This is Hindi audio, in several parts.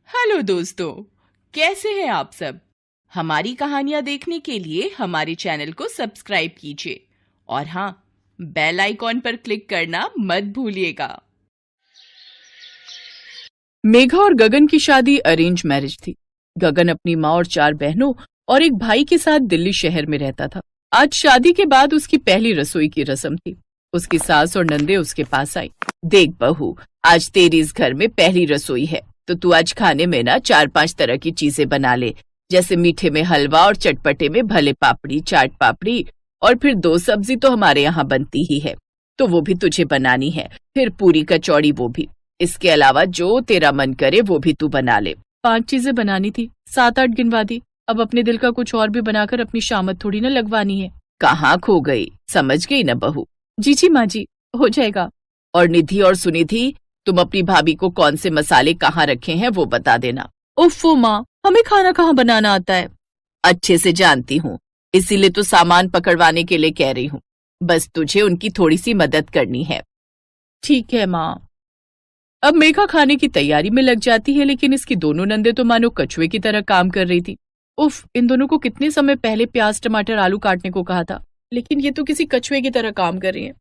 हेलो दोस्तों, कैसे हैं आप सब। हमारी कहानियां देखने के लिए हमारे चैनल को सब्सक्राइब कीजिए और हाँ, बेल आइकॉन पर क्लिक करना मत भूलिएगा। मेघा और गगन की शादी अरेंज मैरिज थी। गगन अपनी माँ और 4 बहनों और एक भाई के साथ दिल्ली शहर में रहता था। आज शादी के बाद उसकी पहली रसोई की रस्म थी। उसकी सास और नंदे उसके पास आई। देख बहू, आज तेरी इस घर में पहली रसोई है, तो तू आज खाने में ना 4-5 तरह की चीजें बना ले। जैसे मीठे में हलवा और चटपटे में भले पापड़ी, चाट पापड़ी, और फिर 2 सब्जी तो हमारे यहाँ बनती ही है, तो वो भी तुझे बनानी है। फिर पूरी कचौड़ी वो भी। इसके अलावा जो तेरा मन करे वो भी तू बना ले। 5 चीजें बनानी थी, 7-8 गिनवा दी। अब अपने दिल का कुछ और भी बनाकर अपनी शामत थोड़ी ना लगवानी है। कहाँ खो गई, समझ गई ना बहू? जी माँ जी, हो जाएगा। और निधि और सुनिधि, तुम अपनी भाभी को कौन से मसाले कहाँ रखे हैं वो बता देना। उफ़्फ़ो माँ, हमें खाना कहाँ बनाना आता है? अच्छे से जानती हूँ, इसीलिए तो सामान पकड़वाने के लिए कह रही हूँ। बस तुझे उनकी थोड़ी सी मदद करनी है। ठीक है माँ। अब मेघा खाने की तैयारी में लग जाती है, लेकिन इसकी दोनों नंदे तो मानो कछुए की तरह काम कर रही थी। उफ, इन दोनों को कितने समय पहले प्याज टमाटर आलू काटने को कहा था, लेकिन ये तो किसी कछुए की तरह काम कर रही है।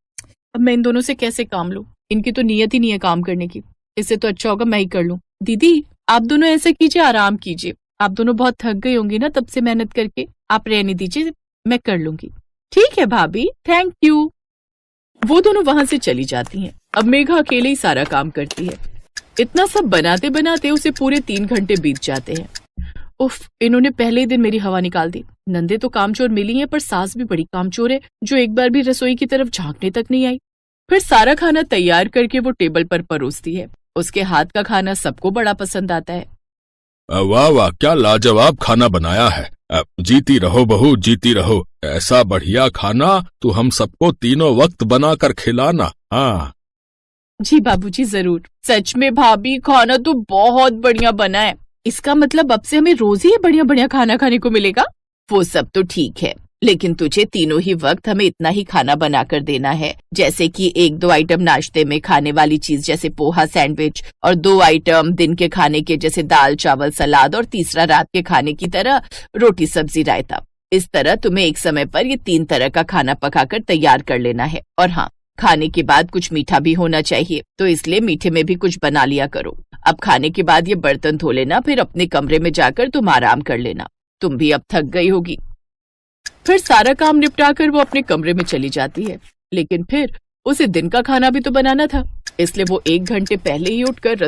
अब मैं इन दोनों से कैसे काम लूं? इनकी तो नियत ही नहीं है काम करने की। इससे तो अच्छा होगा मैं ही कर लूं। दीदी, आप दोनों ऐसे कीजिए, आराम कीजिए। आप दोनों बहुत थक गई होंगी ना तब से मेहनत करके। आप रहने दीजिए, मैं कर लूंगी। ठीक है भाभी, थैंक यू। वो दोनों वहां से चली जाती हैं। अब मेघा अकेले ही सारा काम करती है। इतना सब बनाते बनाते उसे पूरे 3 घंटे बीत जाते हैं। उफ, इन्होंने पहले ही दिन मेरी हवा निकाल दी। नंदे तो कामचोर मिली हैं, पर सास भी बड़ी कामचोर है, जो एक बार भी रसोई की तरफ झांकने तक नहीं आई। फिर सारा खाना तैयार करके वो टेबल पर परोसती है। उसके हाथ का खाना सबको बड़ा पसंद आता है। वाह वाह, क्या लाजवाब खाना बनाया है। जीती रहो बहू, जीती रहो। ऐसा बढ़िया खाना तू हम सबको तीनों वक्त बनाकर खिलाना। हाँ जी बाबूजी, जरूर। सच में भाभी, खाना तो बहुत बढ़िया बना है। इसका मतलब अब से हमें रोज ही बढ़िया बढ़िया खाना खाने को मिलेगा? वो सब तो ठीक है, लेकिन तुझे तीनों ही वक्त हमें इतना ही खाना बनाकर देना है, जैसे कि 1-2 आइटम नाश्ते में खाने वाली चीज जैसे पोहा सैंडविच, और 2 आइटम दिन के खाने के जैसे दाल चावल सलाद, और तीसरा रात के खाने की तरह रोटी सब्जी रायता। इस तरह तुम्हें एक समय पर ये 3 तरह का खाना पकाकर तैयार कर लेना है। और हाँ, खाने के बाद कुछ मीठा भी होना चाहिए, तो इसलिए मीठे में भी कुछ बना लिया करो। अब खाने के बाद ये बर्तन धो लेना, फिर अपने कमरे में जाकर तुम आराम कर लेना। तुम भी अब थक गई होगी। फिर सारा काम निपटाकर वो अपने कमरे में चली जाती है, लेकिन फिर उसे दिन का खाना भी तो बनाना था, इसलिए वो 1 घंटे पहले ही उठकर